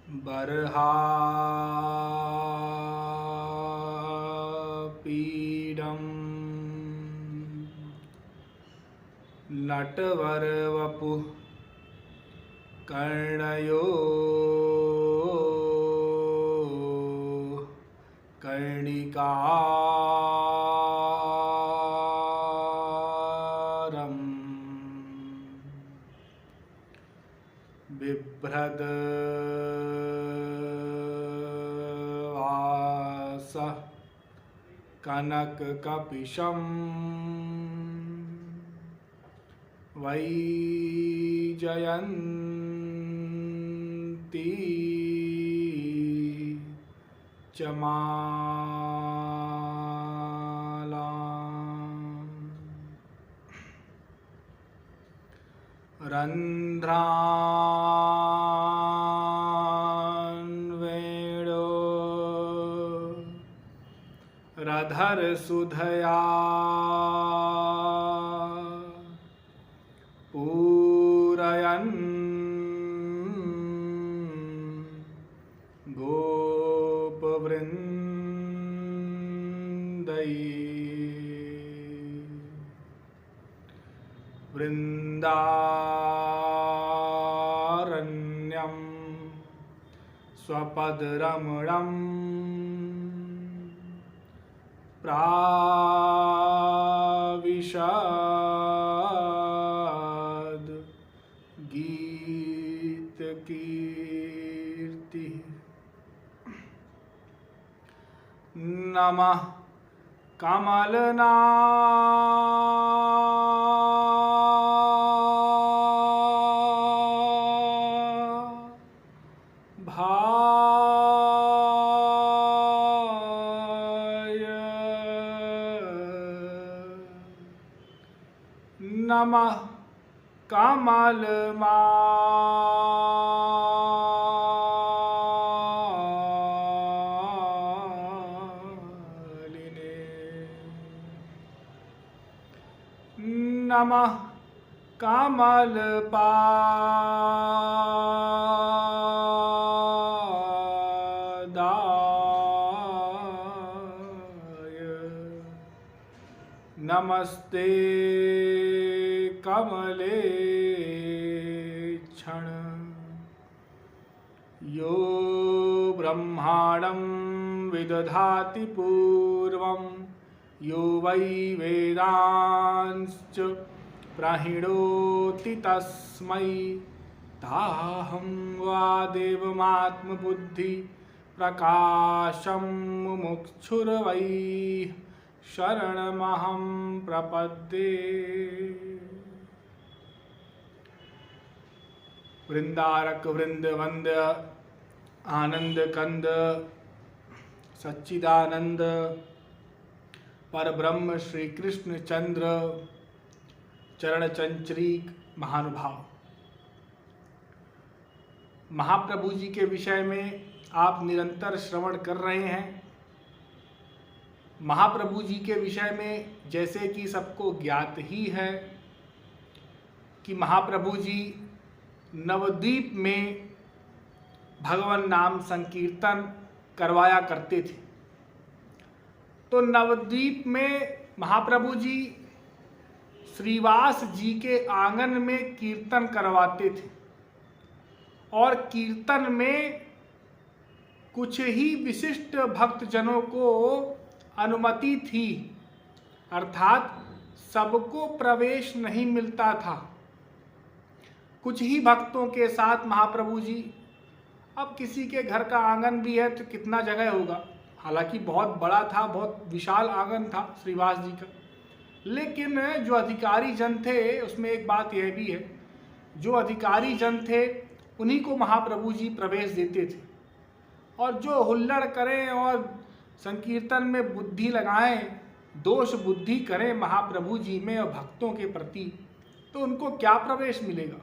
बर्हापीडं नटवरवपुः कर्णयो कर्णिकारं बिभ्रद्वासः कनककपिशं वैजयन्ती च मालाम् रन्ध्रान् वेणो रधरसुधया पूरयन् गोपवृन्दैः वृन्दारण्यं स्वपदरमणं प्राविशद् गीतकीर्तिः। नमः कमलनाभाय नमः कमलमालिने नमः कमलपादाय नमस्ते कमलेक्षण यो ब्रह्माणं विदधाति पूर्वं यो वै वेदांश्च प्रहिणोति तस्मै ताहं वादेवमात्मबुद्धि प्रकाशं मुमुक्षुर्वै शरणमहं प्रपद्ये। वृंदारक वृंदवंद आनंद कंद सच्चिदानंद परब्रह्म श्री कृष्ण चंद्र चरण चंचरीक महानुभाव, महाप्रभु जी के विषय में आप निरंतर श्रवण कर रहे हैं। महाप्रभु जी के विषय में जैसे कि सबको ज्ञात ही है कि महाप्रभु जी नवद्वीप में भगवान नाम संकीर्तन करवाया करते थे। तो नवद्वीप में महाप्रभु जी श्रीवास जी के आंगन में कीर्तन करवाते थे और कीर्तन में कुछ ही विशिष्ट भक्तजनों को अनुमति थी, अर्थात सबको प्रवेश नहीं मिलता था। कुछ ही भक्तों के साथ महाप्रभु जी, अब किसी के घर का आंगन भी है तो कितना जगह होगा, हालांकि बहुत बड़ा था, बहुत विशाल आंगन था श्रीवास जी का, लेकिन जो अधिकारी जन थे उसमें एक बात यह भी है, जो अधिकारी जन थे उन्हीं को महाप्रभु जी प्रवेश देते थे, और जो हुल्लड़ करें और संकीर्तन में बुद्धि लगाएं, दोष बुद्धि करें महाप्रभु जी में और भक्तों के प्रति, तो उनको क्या प्रवेश मिलेगा।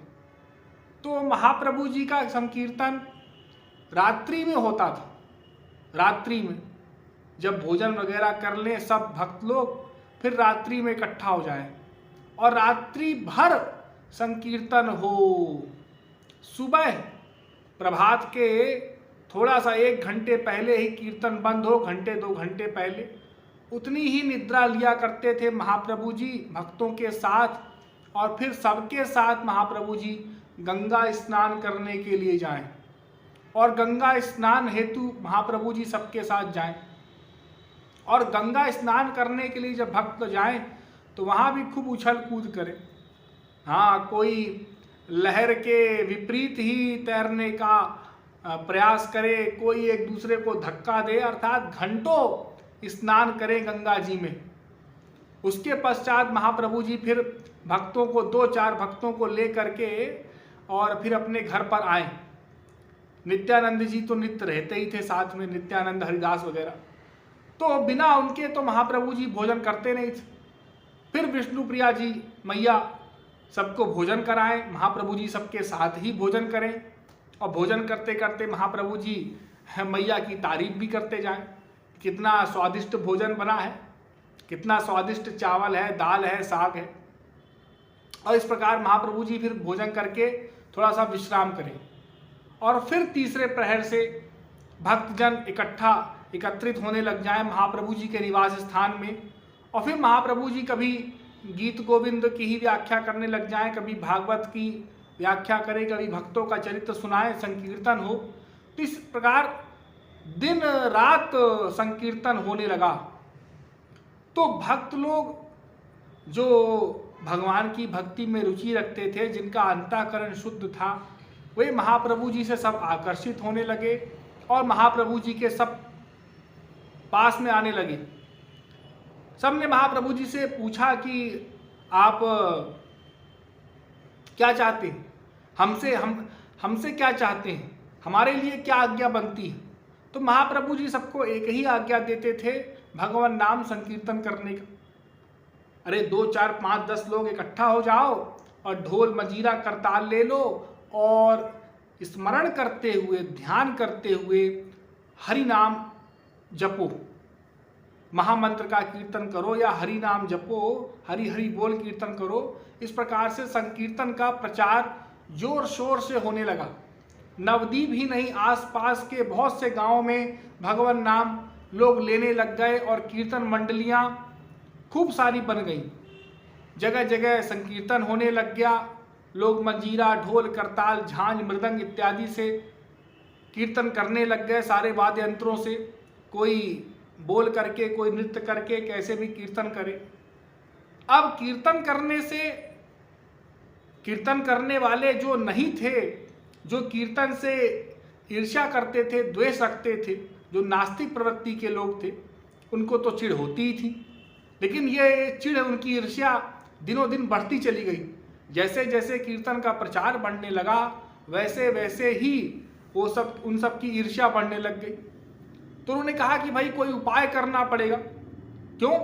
तो महाप्रभु जी का संकीर्तन रात्रि में होता था। रात्रि में जब भोजन वगैरह कर लें सब भक्त लोग, फिर रात्रि में इकट्ठा हो जाएं और रात्रि भर संकीर्तन हो। सुबह प्रभात के थोड़ा सा 1 घंटे पहले ही कीर्तन बंद हो, घंटे 2 घंटे पहले, उतनी ही निद्रा लिया करते थे महाप्रभु जी भक्तों के साथ। और फिर सबके साथ महाप्रभु जी गंगा स्नान करने के लिए जाएं, और गंगा स्नान हेतु महाप्रभु जी सबके साथ जाएं। और गंगा स्नान करने के लिए जब भक्त जाएं तो वहाँ भी खूब उछल कूद करें। हाँ, कोई लहर के विपरीत ही तैरने का प्रयास करे, कोई एक दूसरे को धक्का दे, अर्थात घंटों स्नान करें गंगा जी में। उसके पश्चात महाप्रभु जी फिर भक्तों को 2-4 भक्तों को ले करके और फिर अपने घर पर आए। नित्यानंद जी तो नित्य रहते ही थे साथ में, नित्यानंद, हरिदास वगैरह, तो बिना उनके तो महाप्रभु जी भोजन करते नहीं थे। फिर विष्णुप्रिया जी मैया सबको भोजन कराएं, महाप्रभु जी सबके साथ ही भोजन करें, और भोजन करते करते महाप्रभु जी मैया की तारीफ भी करते जाएं, कितना स्वादिष्ट भोजन बना है, कितना स्वादिष्ट चावल है, दाल है, साग है। और इस प्रकार महाप्रभु जी फिर भोजन करके थोड़ा सा विश्राम करें, और फिर तीसरे प्रहर से भक्तजन एकत्रित होने लग जाएं महाप्रभु जी के निवास स्थान में। और फिर महाप्रभु जी कभी गीत गोविंद की ही व्याख्या करने लग जाएं, कभी भागवत की व्याख्या करें, कभी भक्तों का चरित्र सुनाएं, संकीर्तन हो। तो इस प्रकार दिन रात संकीर्तन होने लगा। तो भक्त लोग जो भगवान की भक्ति में रुचि रखते थे, जिनका अंतःकरण शुद्ध था, वे महाप्रभु जी से सब आकर्षित होने लगे और महाप्रभु जी के सब पास में आने लगे। सबने महाप्रभु जी से पूछा कि आप क्या चाहते हैं, हमसे क्या चाहते हैं, हमारे लिए क्या आज्ञा बनती है। तो महाप्रभु जी सबको एक ही आज्ञा देते थे, भगवान नाम संकीर्तन करने का। अरे 2, 4, 5, 10 लोग इकट्ठा हो जाओ और ढोल मजीरा करताल ले लो और स्मरण करते हुए, ध्यान करते हुए हरि नाम जपो, महामंत्र का कीर्तन करो या हरि नाम जपो, हरि हरि बोल कीर्तन करो। इस प्रकार से संकीर्तन का प्रचार जोर शोर से होने लगा। नवद्वीप ही नहीं, आसपास के बहुत से गांवों में भगवान नाम लोग लेने लग गए और कीर्तन मंडलियां खूब सारी बन गई। जगह जगह संकीर्तन होने लग गया। लोग मंजीरा, ढोल, करताल, झांझ, मृदंग इत्यादि से कीर्तन करने लग गए, सारे वाद्य यंत्रों से, कोई बोल करके, कोई नृत्य करके, कैसे भी कीर्तन करे। अब कीर्तन करने वाले जो नहीं थे, जो कीर्तन से ईर्ष्या करते थे, द्वेष रखते थे, जो नास्तिक प्रवृत्ति के लोग थे, उनको तो चिढ़ होती ही थी। लेकिन ये चिढ़, उनकी ईर्ष्या दिनों दिन बढ़ती चली गई। जैसे जैसे कीर्तन का प्रचार बढ़ने लगा, वैसे वैसे ही उन सब की ईर्ष्या बढ़ने लग गई। तो उन्होंने कहा कि भाई कोई उपाय करना पड़ेगा। क्यों?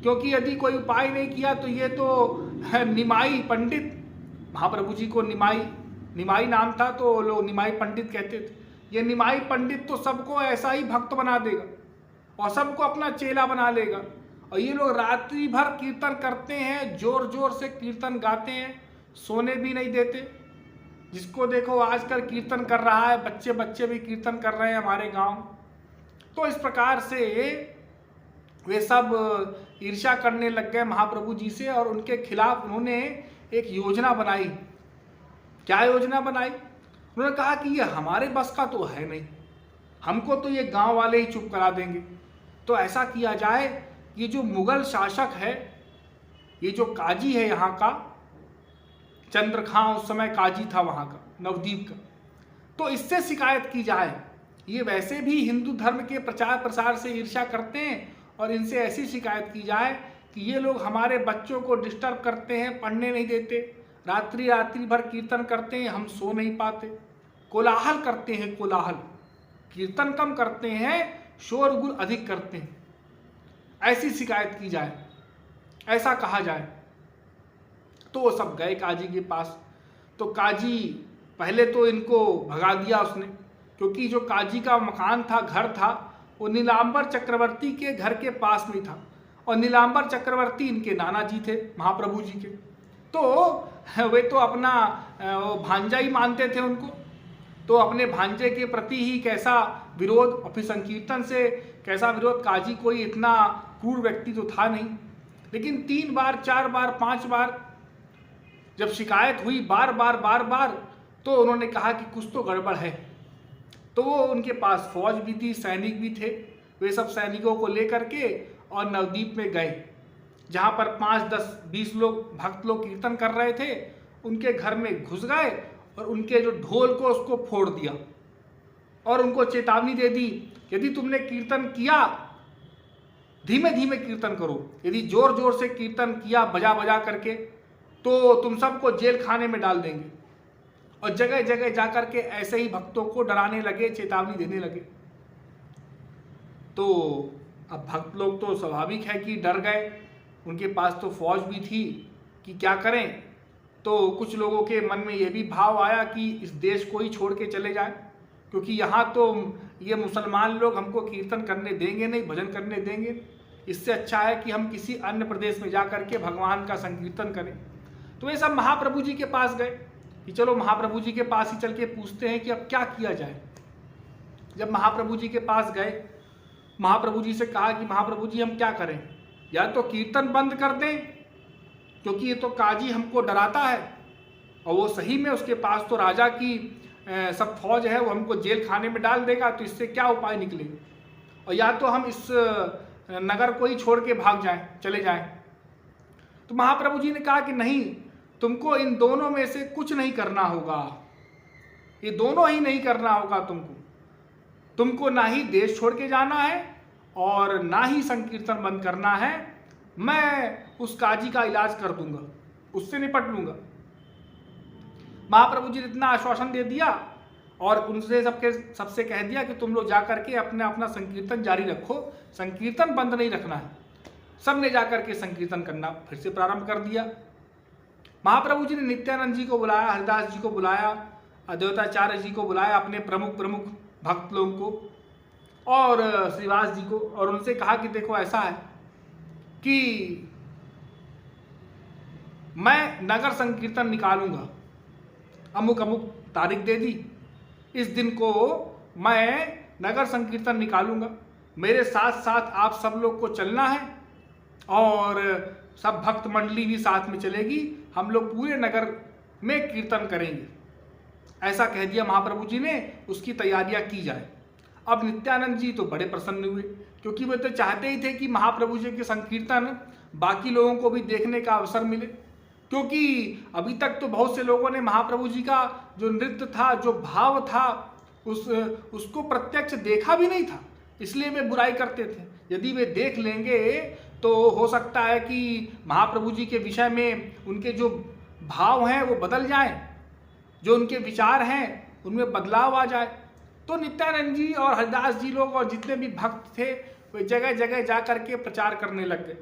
क्योंकि यदि कोई उपाय नहीं किया तो ये तो निमाई पंडित, महाप्रभु जी को निमाई नाम था तो लोग निमाई पंडित कहते थे, ये निमाई पंडित तो सबको ऐसा ही भक्त बना देगा और सबको अपना चेला बना लेगा। और ये लोग रात्रि भर कीर्तन करते हैं, जोर जोर से कीर्तन गाते हैं, सोने भी नहीं देते। जिसको देखो आजकल कीर्तन कर रहा है, बच्चे भी कीर्तन कर रहे हैं हमारे गांव। तो इस प्रकार से वे सब ईर्ष्या करने लग गए महाप्रभु जी से और उनके खिलाफ उन्होंने एक योजना बनाई। क्या योजना बनाई? उन्होंने कहा कि ये हमारे बस का तो है नहीं, हमको तो ये गांव वाले ही चुप करा देंगे। तो ऐसा किया जाए, ये जो मुगल शासक है, ये जो काजी है यहाँ का, चंद्र खां उस समय काजी था वहाँ का, नवद्वीप का, तो इससे शिकायत की जाए। ये वैसे भी हिंदू धर्म के प्रचार प्रसार से ईर्ष्या करते हैं और इनसे ऐसी शिकायत की जाए कि ये लोग हमारे बच्चों को डिस्टर्ब करते हैं, पढ़ने नहीं देते, रात्रि भर कीर्तन करते हैं, हम सो नहीं पाते, कोलाहल करते हैं, कोलाहल, कीर्तन कम करते हैं, शोरगुल अधिक करते हैं। ऐसी शिकायत की जाए, ऐसा कहा जाए। तो वो सब गए काजी के पास। तो काजी पहले तो इनको भगा दिया उसने, क्योंकि जो काजी का मकान था, घर था, वो नीलांबर चक्रवर्ती के घर के पास में था और नीलांबर चक्रवर्ती इनके नाना जी थे, महाप्रभु जी के। तो वे तो अपना भांजा ही मानते थे उनको। तो अपने भांजे के प्रति ही कैसा विरोध, और फिर संकीर्तन से कैसा विरोध। काजी कोई इतना क्रूर व्यक्ति तो था नहीं, लेकिन 3 बार 4 बार 5 बार जब शिकायत हुई बार बार, तो उन्होंने कहा कि कुछ तो गड़बड़ है। तो वो उनके पास फौज भी थी, सैनिक भी थे, वे सब सैनिकों को लेकर के और नवद्वीप में गए, जहाँ पर 5, 10, 20 लोग भक्त लोग कीर्तन कर रहे थे। उनके घर में घुस गए और उनके जो ढोल को उसको फोड़ दिया और उनको चेतावनी दे दी, यदि तुमने कीर्तन किया धीमे धीमे कीर्तन करो, यदि जोर जोर से कीर्तन किया बजा बजा करके तो तुम सबको जेल खाने में डाल देंगे। और जगह जगह जाकर के ऐसे ही भक्तों को डराने लगे, चेतावनी देने लगे। तो अब भक्त लोग तो स्वाभाविक है कि डर गए, उनके पास तो फौज भी थी कि क्या करें। तो कुछ लोगों के मन में ये भी भाव आया कि इस देश को ही छोड़ के चले जाएं, क्योंकि यहाँ तो ये मुसलमान लोग हमको कीर्तन करने देंगे नहीं, भजन करने देंगे। इससे अच्छा है कि हम किसी अन्य प्रदेश में जा कर के भगवान का संकीर्तन करें। तो ये सब महाप्रभु जी के पास गए कि चलो महाप्रभु जी के पास ही चल के पूछते हैं कि अब क्या किया जाए। जब महाप्रभु जी के पास गए, महाप्रभु जी से कहा कि महाप्रभु जी हम क्या करें, या तो कीर्तन बंद कर दें क्योंकि ये तो काजी हमको डराता है और वो सही में उसके पास तो राजा की सब फौज है, वो हमको जेल खाने में डाल देगा, तो इससे क्या उपाय निकले, और या तो हम इस नगर को ही छोड़ के भाग जाएं, चले जाएं। तो महाप्रभु जी ने कहा कि नहीं, तुमको इन दोनों में से कुछ नहीं करना होगा, ये दोनों ही नहीं करना होगा तुमको ना ही देश छोड़ के जाना है और ना ही संकीर्तन बंद करना है। मैं उस काजी का इलाज कर दूंगा, उससे निपट लूंगा। महाप्रभु जी ने इतना आश्वासन दे दिया और उनसे सबसे कह दिया कि तुम लोग जाकर के अपना संकीर्तन जारी रखो, संकीर्तन बंद नहीं रखना है। सब ने जाकर के संकीर्तन करना फिर से प्रारंभ कर दिया। महाप्रभु जी ने नित्यानंद जी को बुलाया, हरिदास जी को बुलाया, अद्वैताचार्य जी को बुलाया, अपने प्रमुख भक्त लोगों को और श्रीवास जी को, और उनसे कहा कि देखो ऐसा है कि मैं नगर संकीर्तन निकालूंगा, अमुक तारीख दे दी, इस दिन को मैं नगर संकीर्तन निकालूंगा, मेरे साथ साथ आप सब लोग को चलना है और सब भक्त मंडली भी साथ में चलेगी, हम लोग पूरे नगर में कीर्तन करेंगे। ऐसा कह दिया महाप्रभु जी ने, उसकी तैयारियां की जाए। अब नित्यानंद जी तो बड़े प्रसन्न हुए, क्योंकि वे तो चाहते ही थे कि महाप्रभु जी के संकीर्तन बाकी लोगों को भी देखने का अवसर मिले, क्योंकि अभी तक तो बहुत से लोगों ने महाप्रभु जी का जो नृत्य था, जो भाव था, उसको प्रत्यक्ष देखा भी नहीं था, इसलिए वे बुराई करते थे। यदि वे देख लेंगे तो हो सकता है कि महाप्रभु जी के विषय में उनके जो भाव हैं वो बदल जाएं, जो उनके विचार हैं उनमें बदलाव आ जाए। तो नित्यानंद जी और हरिदास जी लोग और जितने भी भक्त थे वे जगह जगह जा कर के प्रचार करने लग गए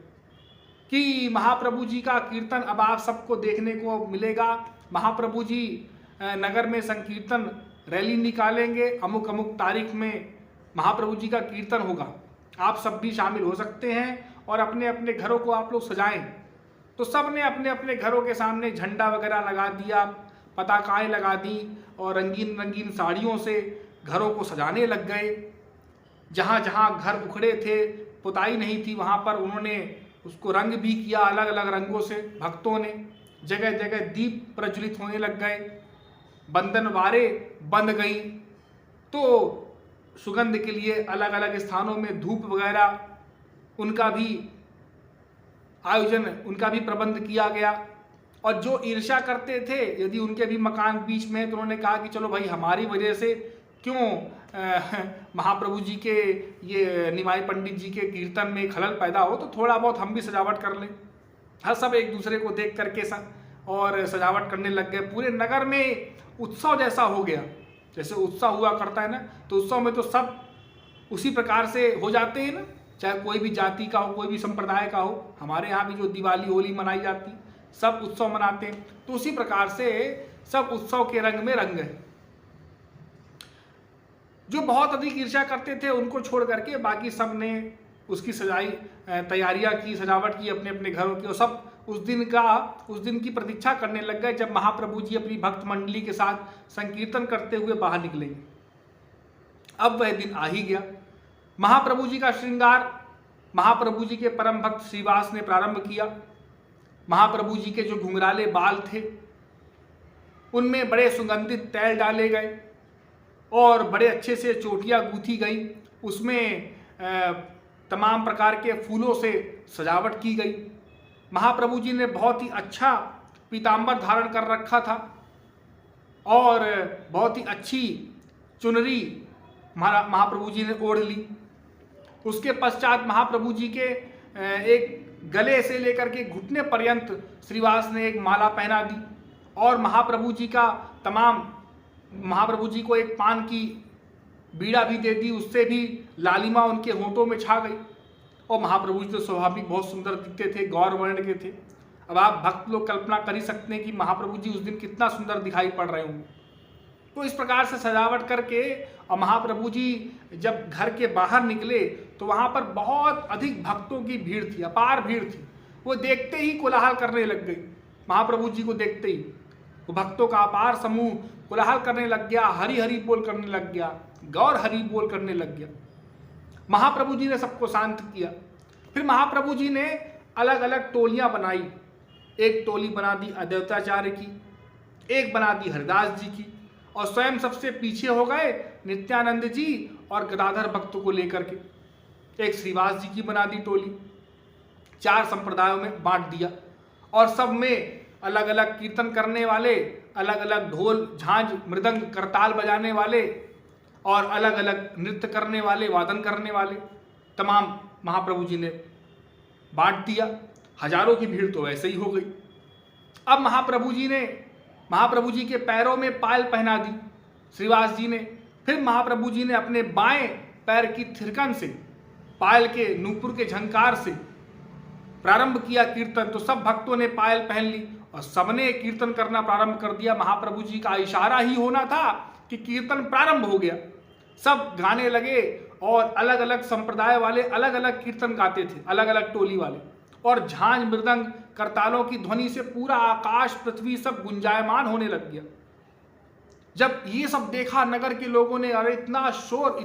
कि महाप्रभु जी का कीर्तन अब आप सबको देखने को मिलेगा। महाप्रभु जी नगर में संकीर्तन रैली निकालेंगे, अमुक तारीख में महाप्रभु जी का कीर्तन होगा, आप सब भी शामिल हो सकते हैं और अपने अपने घरों को आप लोग सजाएं। तो सब ने अपने अपने घरों के सामने झंडा वगैरह लगा दिया, पताकाएं लगा दी और रंगीन रंगीन साड़ियों से घरों को सजाने लग गए। जहाँ जहाँ घर उखड़े थे, पुताई नहीं थी, वहाँ पर उन्होंने उसको रंग भी किया अलग अलग रंगों से। भक्तों ने जगह जगह दीप प्रज्वलित होने लग गए, बंधनवारें बंध गई, तो सुगंध के लिए अलग अलग स्थानों में धूप वगैरह उनका भी आयोजन, उनका भी प्रबंध किया गया। और जो ईर्ष्या करते थे, यदि उनके भी मकान बीच में है, तो उन्होंने कहा कि चलो भाई हमारी वजह से क्यों महाप्रभु जी के ये निमाई पंडित जी के कीर्तन में खलल पैदा हो, तो थोड़ा बहुत हम भी सजावट कर लें। हर सब एक दूसरे को देख करके और सजावट करने लग गए। पूरे नगर में उत्सव जैसा हो गया, जैसे उत्सव हुआ करता है ना, तो उत्सव में तो सब उसी प्रकार से हो जाते हैं ना, चाहे कोई भी जाति का हो, कोई भी संप्रदाय का हो। हमारे यहाँ भी जो दिवाली होली मनाई जाती, सब उत्सव मनाते हैं, तो उसी प्रकार से सब उत्सव के रंग में रंग गए। जो बहुत अधिक ईर्ष्या करते थे उनको छोड़ करके बाकी सब ने उसकी तैयारियां की, सजावट की अपने अपने घरों की, और सब उस दिन की प्रतीक्षा करने लग गए जब महाप्रभु जी अपनी भक्त मंडली के साथ संकीर्तन करते हुए बाहर निकलेंगे। अब वह दिन आ ही गया। महाप्रभु जी का श्रृंगार महाप्रभु जी के परम भक्त श्रीवास ने प्रारंभ किया। महाप्रभु जी के जो घुंघराले बाल थे उनमें बड़े सुगंधित तैल डाले गए और बड़े अच्छे से चोटियाँ गूंथी गई, उसमें तमाम प्रकार के फूलों से सजावट की गई। महाप्रभु जी ने बहुत ही अच्छा पीताम्बर धारण कर रखा था और बहुत ही अच्छी चुनरी महाप्रभु जी ने ओढ़ ली। उसके पश्चात महाप्रभु जी के एक गले से लेकर के घुटने पर्यंत श्रीवास ने एक माला पहना दी और महाप्रभु जी को एक पान की बीड़ा भी दे दी, उससे भी लालिमा उनके होंठों में छा गई। और महाप्रभु जी तो स्वाभाविक बहुत सुंदर दिखते थे, गौर वर्ण के थे। अब आप भक्त लोग कल्पना कर ही सकते हैं कि महाप्रभु जी उस दिन कितना सुंदर दिखाई पड़ रहे होंगे। तो इस प्रकार से सजावट करके और महाप्रभु जी जब घर के बाहर निकले तो वहाँ पर बहुत अधिक भक्तों की भीड़ थी, अपार भीड़ थी। वो देखते ही कोलाहल करने लग गई। महाप्रभु जी को देखते ही वो भक्तों का अपार समूह कोलाहल करने लग गया, हरि हरि बोल करने लग गया, गौर हरि बोल करने लग गया। महाप्रभु जी ने सबको शांत किया। फिर महाप्रभु जी ने अलग अलग टोलियां बनाई। एक टोली बना दी अद्वैताचार्य की, एक बना दी हरिदास जी की और स्वयं सबसे पीछे हो गए नित्यानंद जी और गदाधर भक्तों को लेकर के। एक श्रीवास जी की बना दी टोली, 4 संप्रदायों में बांट दिया और सब में अलग अलग कीर्तन करने वाले, अलग अलग ढोल झांझ मृदंग करताल बजाने वाले और अलग अलग नृत्य करने वाले, वादन करने वाले तमाम महाप्रभु जी ने बांट दिया। हजारों की भीड़ तो वैसे ही हो गई। अब महाप्रभु जी के पैरों में पायल पहना दी श्रीवास जी ने। फिर महाप्रभु जी ने अपने बाएं पैर की थिरकन से पायल के नूपुर के झंकार से प्रारंभ किया कीर्तन। तो सब भक्तों ने पायल पहन ली और सबने कीर्तन करना प्रारंभ कर दिया। महाप्रभु जी का इशारा ही होना था कि कीर्तन प्रारंभ हो गया। सब गाने लगे और अलग अलग संप्रदाय वाले अलग अलग कीर्तन गाते थे, अलग अलग टोली वाले, और झांझ मृदंग करतालों की ध्वनि से पूरा आकाश पृथ्वी सब गुंजायमान होने लग गया। जब ये सब देखा नगर के लोगों ने, अरे इतना शोर,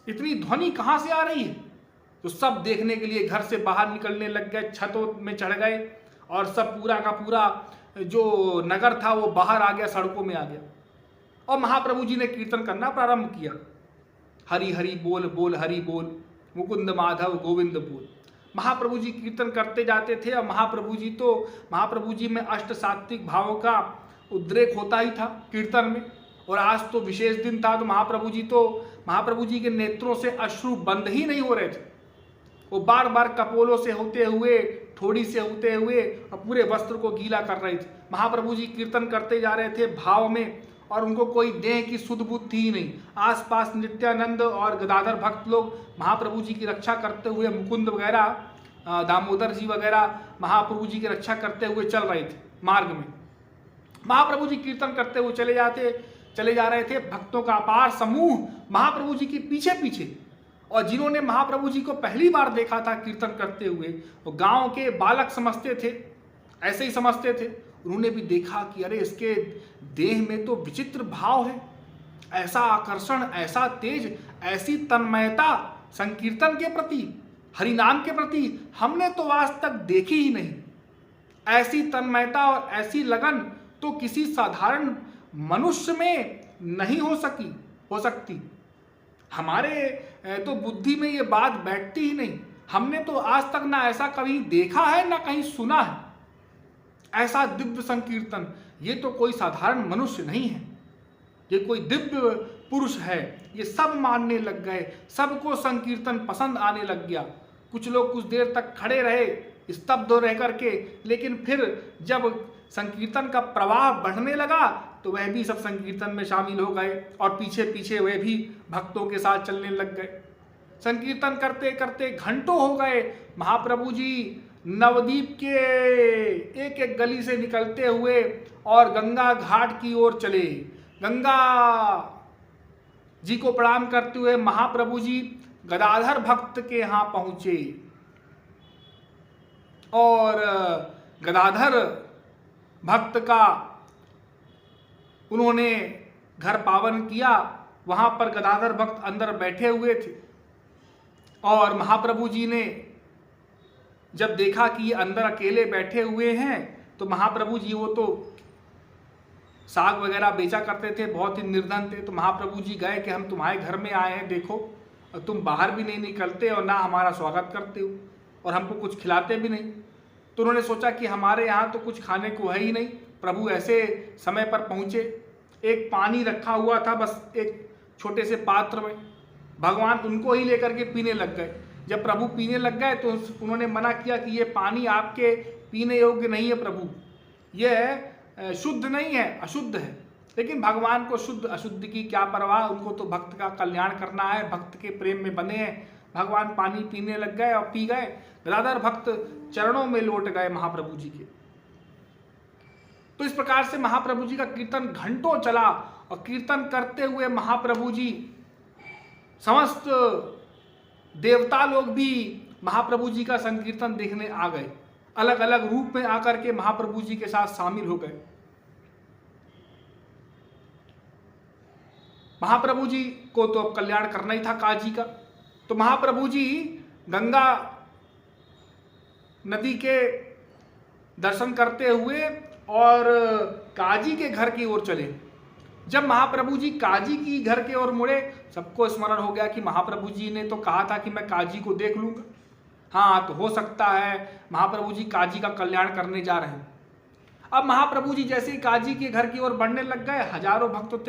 इतनी ध्वनि कहाँ से आ रही है, तो सब देखने के लिए घर से बाहर निकलने लग गए, छतों में चढ़ गए और सब पूरा का पूरा जो नगर था वो बाहर आ गया, सड़कों में आ गया। और महाप्रभु जी ने कीर्तन करना प्रारंभ किया। हरि हरि बोल बोल हरि बोल, मुकुंद माधव गोविंद बोल। महाप्रभु जी कीर्तन करते जाते थे और महाप्रभु जी में अष्ट सात्विक भावों का उद्रेक होता ही था कीर्तन में। और आज तो विशेष दिन था तो महाप्रभु जी के नेत्रों से अश्रु बंद ही नहीं हो रहे थे। वो बार बार कपोलों से होते हुए, थोड़ी से होते हुए और पूरे वस्त्र को गीला कर रहे थे। महाप्रभु जी कीर्तन करते जा रहे थे भाव में और उनको कोई देह की सुध बुद्ध थी ही नहीं। आसपास नित्यानंद और गदाधर भक्त लोग महाप्रभु जी की रक्षा करते हुए, मुकुंद वगैरह, दामोदर जी वगैरह महाप्रभु जी की रक्षा करते हुए चल रहे थे मार्ग में। महाप्रभु जी कीर्तन करते हुए चले जा रहे थे। भक्तों का अपार समूह महाप्रभु जी के पीछे पीछे, और जिन्होंने महाप्रभु जी को पहली बार देखा था कीर्तन करते हुए, वो गांव के बालक समझते थे, ऐसे ही समझते थे। उन्होंने भी देखा कि अरे इसके देह में तो विचित्र भाव है, ऐसा आकर्षण, ऐसा तेज, ऐसी तन्मयता संकीर्तन के प्रति, हरिनाम के प्रति हमने तो आज तक देखी ही नहीं। ऐसी तन्मयता और ऐसी लगन तो किसी साधारण मनुष्य में नहीं हो सकती। हमारे तो बुद्धि में ये बात बैठती ही नहीं। हमने तो आज तक ना ऐसा कभी देखा है ना कहीं सुना है। ऐसा दिव्य संकीर्तन, ये तो कोई साधारण मनुष्य नहीं है, ये कोई दिव्य पुरुष है। ये सब मानने लग गए, सबको संकीर्तन पसंद आने लग गया। कुछ लोग कुछ देर तक खड़े रहे स्तब्ध रह करके, लेकिन फिर जब संकीर्तन का प्रवाह बढ़ने लगा तो वह भी सब संकीर्तन में शामिल हो गए और पीछे पीछे वह भी भक्तों के साथ चलने लग गए। संकीर्तन करते करते घंटों हो गए। महाप्रभु जी नवद्वीप के एक एक गली से निकलते हुए और गंगा घाट की ओर चले। गंगा जी को प्रणाम करते हुए महाप्रभु जी गदाधर भक्त के यहाँ पहुंचे। और गदाधर भक्त का उन्होंने घर पावन किया। वहाँ पर गदाधर भक्त अंदर बैठे हुए थे और महाप्रभु जी ने जब देखा कि ये अंदर अकेले बैठे हुए हैं, तो महाप्रभु जी वो तो साग वगैरह बेचा करते थे, बहुत ही निर्धन थे। तो महाप्रभु जी गए कि हम तुम्हारे घर में आए हैं, देखो, और तुम बाहर भी नहीं निकलते और ना हमारा स्वागत करते हो और हमको कुछ खिलाते भी नहीं। तो उन्होंने सोचा कि हमारे यहाँ तो कुछ खाने को है ही नहीं। प्रभु ऐसे समय पर पहुँचे, एक पानी रखा हुआ था बस एक छोटे से पात्र में, भगवान उनको ही लेकर के पीने लग गए। जब प्रभु पीने लग गए तो उन्होंने मना किया कि ये पानी आपके पीने योग्य नहीं है प्रभु, यह शुद्ध नहीं है, अशुद्ध है। लेकिन भगवान को शुद्ध अशुद्ध की क्या परवाह, उनको तो भक्त का कल्याण करना है, भक्त के प्रेम में बने हैं। भगवान पानी पीने लग गए और पी गए। गदाधर भक्त चरणों में लौट गए महाप्रभु जी के। तो इस प्रकार से महाप्रभु जी का कीर्तन घंटों चला और कीर्तन करते हुए महाप्रभु जी, समस्त देवता लोग भी महाप्रभु जी का संकीर्तन देखने आ गए, अलग अलग रूप में आकर के महाप्रभु जी के साथ शामिल हो गए। महाप्रभु जी को तो अब कल्याण करना ही था काजी का। तो महाप्रभु जी गंगा नदी के दर्शन करते हुए और काजी के घर की ओर चले। जब महाप्रभु जी काजी की घर के ओर मुड़े, सबको स्मरण हो गया कि महाप्रभु जी ने तो कहा था कि मैं काजी को देख लूंगा। हाँ, तो हो सकता है महाप्रभु जी काजी का कल्याण करने जा रहे हैं। अब महाप्रभु जी जैसे ही काजी के घर की ओर बढ़ने लग गए, हजारों भक्त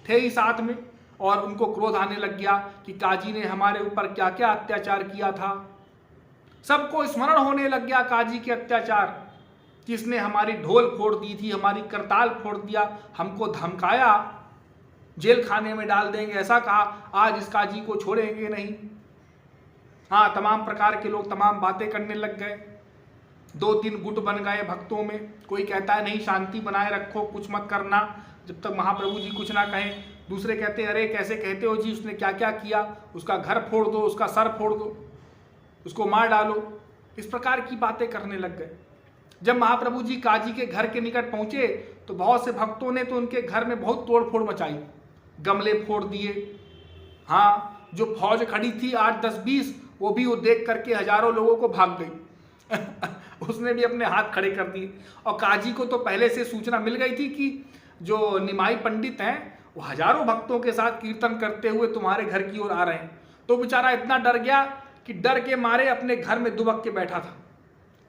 थे ही साथ में, और उनको क्रोध आने लग गया कि काजी ने हमारे ऊपर क्या क्या अत्याचार किया था। सबको स्मरण होने लग गया काजी के अत्याचार, किसने हमारी ढोल फोड़ दी थी, हमारी करताल फोड़ दिया, हमको धमकाया, जेल खाने में डाल देंगे, ऐसा कहा, आज इस काजी को छोड़ेंगे नहीं। हाँ, तमाम प्रकार के लोग तमाम बातें करने लग गए। 2-3 गुट बन गए भक्तों में। कोई कहता है नहीं, शांति बनाए रखो, कुछ मत करना जब तक महाप्रभु जी कुछ ना कहें। दूसरे कहते हैं अरे कैसे कहते हो जी, उसने क्या क्या किया, उसका घर फोड़ दो, उसका सर फोड़ दो, उसको मार डालो। इस प्रकार की बातें करने लग गए। जब महाप्रभु जी काजी के घर के निकट पहुंचे तो बहुत से भक्तों ने तो उनके घर में बहुत तोड़फोड़ मचाई, गमले फोड़ दिए। हाँ, जो फौज खड़ी थी 8, 10, 20, वो भी वो देख करके हजारों लोगों को भाग गई। उसने भी अपने हाथ खड़े कर दिए। और काजी को तो पहले से सूचना मिल गई थी कि जो निमाई पंडित हैं वो हजारों भक्तों के साथ कीर्तन करते हुए तुम्हारे घर की ओर आ रहे हैं। तो बेचारा इतना डर गया कि डर के मारे अपने घर में दुबक के बैठा था।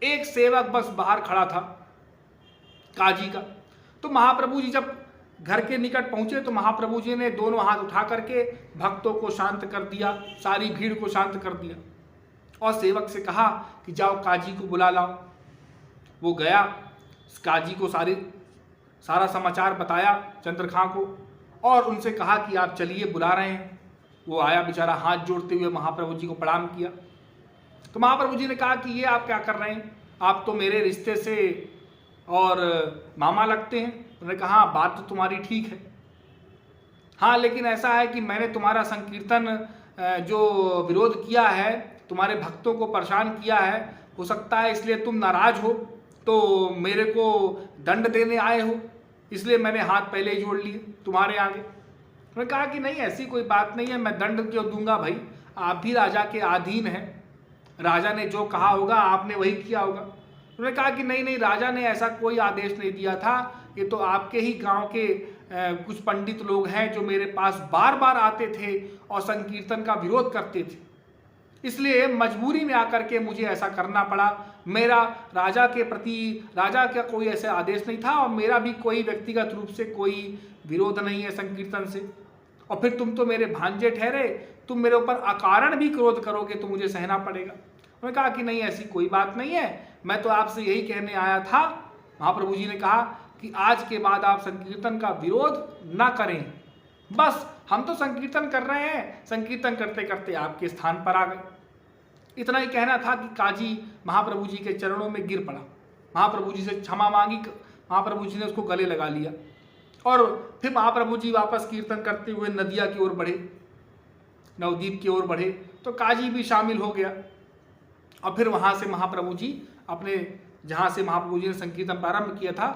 एक सेवक बस बाहर खड़ा था काजी का। तो महाप्रभु जी जब घर के निकट पहुंचे तो महाप्रभु जी ने दोनों हाथ उठा करके भक्तों को शांत कर दिया, सारी भीड़ को शांत कर दिया और सेवक से कहा कि जाओ काजी को बुला लाओ। वो गया, काजी को सारा समाचार बताया चंद्रखां को और उनसे कहा कि आप चलिए, बुला रहे हैं। वो आया, बेचारा हाथ जोड़ते हुए महाप्रभु जी को प्रणाम किया। तो महाप्रभु जी ने कहा कि ये आप क्या कर रहे हैं, आप तो मेरे रिश्ते से और मामा लगते हैं। उन्होंने कहा बात तो तुम्हारी ठीक है, हाँ, लेकिन ऐसा है कि मैंने तुम्हारा संकीर्तन जो विरोध किया है, तुम्हारे भक्तों को परेशान किया है, हो सकता है इसलिए तुम नाराज हो, तो मेरे को दंड देने आए हो, इसलिए मैंने हाथ पहले ही जोड़ लिए तुम्हारे आगे। उन्होंने कहा कि नहीं, ऐसी कोई बात नहीं है, मैं दंड क्यों दूंगा भाई, आप भी राजा के अधीन हैं, राजा ने जो कहा होगा आपने वही किया होगा। उन्होंने कहा कि नहीं, राजा ने ऐसा कोई आदेश नहीं दिया था, ये तो आपके ही गांव के कुछ पंडित लोग हैं जो मेरे पास बार बार आते थे और संकीर्तन का विरोध करते थे, इसलिए मजबूरी में आकर के मुझे ऐसा करना पड़ा। मेरा राजा के प्रति राजा का कोई ऐसा आदेश नहीं था और मेरा भी कोई व्यक्तिगत रूप से कोई विरोध नहीं है संकीर्तन से। और फिर तुम तो मेरे भांजे ठहरे, तुम मेरे ऊपर अकारण भी क्रोध करोगे तो मुझे सहना पड़ेगा। उन्होंने कहा कि नहीं, ऐसी कोई बात नहीं है, मैं तो आपसे यही कहने आया था। महाप्रभु जी ने कहा कि आज के बाद आप संकीर्तन का विरोध ना करें, बस हम तो संकीर्तन कर रहे हैं, संकीर्तन करते करते आपके स्थान पर आ गए। इतना ही कहना था कि काजी महाप्रभु जी के चरणों में गिर पड़ा, महाप्रभु जी से क्षमा मांगी, महाप्रभु जी ने उसको गले लगा लिया और फिर महाप्रभु जी वापस कीर्तन करते हुए नदिया की ओर बढ़े, नवदीप की ओर बढ़े। तो काजी भी शामिल हो गया और फिर वहाँ से महाप्रभु जी अपने जहाँ से महाप्रभु जी ने संकीर्तन प्रारंभ किया था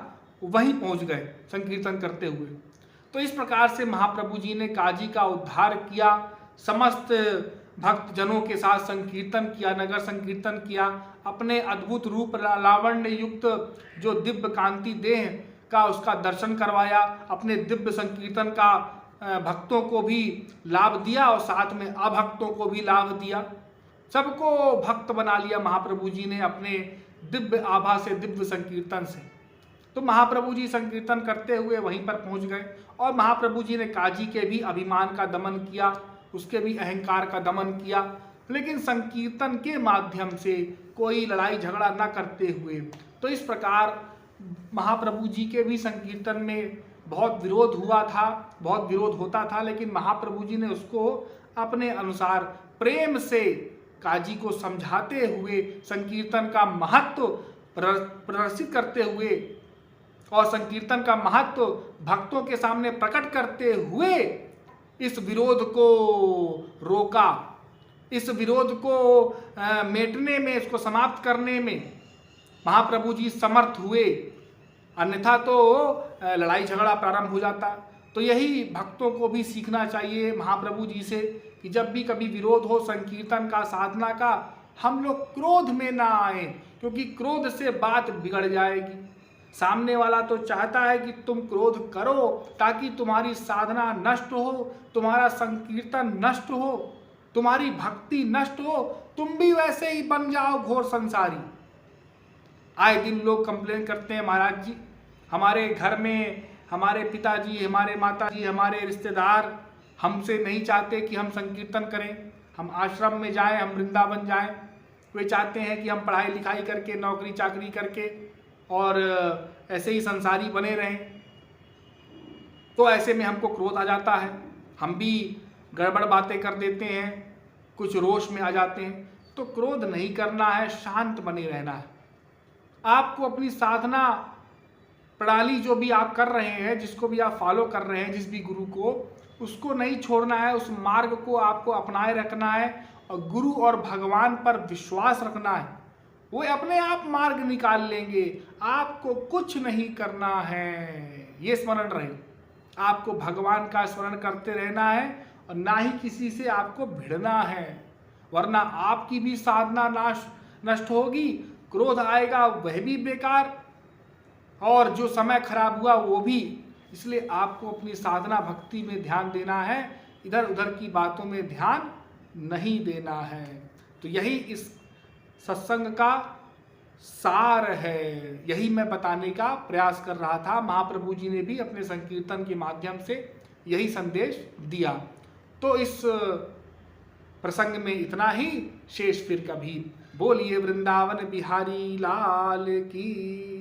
वहीं पहुँच गए संकीर्तन करते हुए। तो इस प्रकार से महाप्रभु जी ने काजी का उद्धार किया, समस्त भक्तजनों के साथ संकीर्तन किया, नगर संकीर्तन किया, अपने अद्भुत रूप लावण्य युक्त जो दिव्य कांति देह का उसका दर्शन करवाया, अपने दिव्य संकीर्तन का भक्तों को भी लाभ दिया और साथ में अभक्तों को भी लाभ दिया। सबको भक्त बना लिया महाप्रभु जी ने अपने दिव्य आभा से, दिव्य संकीर्तन से। तो महाप्रभु जी संकीर्तन करते हुए वहीं पर पहुंच गए और महाप्रभु जी ने काजी के भी अभिमान का दमन किया, उसके भी अहंकार का दमन किया, लेकिन संकीर्तन के माध्यम से कोई लड़ाई झगड़ा न करते हुए। तो इस प्रकार महाप्रभु जी के भी संकीर्तन में बहुत विरोध हुआ था, बहुत विरोध होता था, लेकिन महाप्रभु जी ने उसको अपने अनुसार प्रेम से काजी को समझाते हुए, संकीर्तन का महत्व प्रदर्शित करते हुए और संकीर्तन का महत्व भक्तों के सामने प्रकट करते हुए इस विरोध को रोका, इस विरोध को मेटने में, इसको समाप्त करने में महाप्रभु जी समर्थ हुए, अन्यथा तो लड़ाई झगड़ा प्रारंभ हो जाता। तो यही भक्तों को भी सीखना चाहिए महाप्रभु जी से कि जब भी कभी विरोध हो संकीर्तन का, साधना का, हम लोग क्रोध में ना आए, क्योंकि क्रोध से बात बिगड़ जाएगी। सामने वाला तो चाहता है कि तुम क्रोध करो ताकि तुम्हारी साधना नष्ट हो, तुम्हारा संकीर्तन नष्ट हो, तुम्हारी भक्ति नष्ट हो, तुम भी वैसे ही बन जाओ घोर संसारी। आए दिन लोग कंप्लेन करते हैं, महाराज जी हमारे घर में हमारे पिताजी, हमारे माताजी, हमारे रिश्तेदार हमसे नहीं चाहते कि हम संकीर्तन करें, हम आश्रम में जाएं, हम वृंदावन जाएं। वे चाहते हैं कि हम पढ़ाई लिखाई करके, नौकरी चाकरी करके और ऐसे ही संसारी बने रहें। तो ऐसे में हमको क्रोध आ जाता है, हम भी गड़बड़ बातें कर देते हैं, कुछ रोष में आ जाते हैं। तो क्रोध नहीं करना है, शांत बने रहना है। आपको अपनी साधना प्रणाली जो भी आप कर रहे हैं, जिसको भी आप फॉलो कर रहे हैं, जिस भी गुरु को, उसको नहीं छोड़ना है, उस मार्ग को आपको अपनाए रखना है और गुरु और भगवान पर विश्वास रखना है। वो अपने आप मार्ग निकाल लेंगे, आपको कुछ नहीं करना है। ये स्मरण रहे, आपको भगवान का स्मरण करते रहना है और ना ही किसी से आपको भिड़ना है, वरना आपकी भी साधना नष्ट होगी, क्रोध आएगा वह भी बेकार, और जो समय खराब हुआ वो भी। इसलिए आपको अपनी साधना भक्ति में ध्यान देना है, इधर उधर की बातों में ध्यान नहीं देना है। तो यही इस सत्संग का सार है, यही मैं बताने का प्रयास कर रहा था। महाप्रभु जी ने भी अपने संकीर्तन के माध्यम से यही संदेश दिया। तो इस प्रसंग में इतना ही, शेष फिर कभी। बोलिए वृंदावन बिहारी लाल की।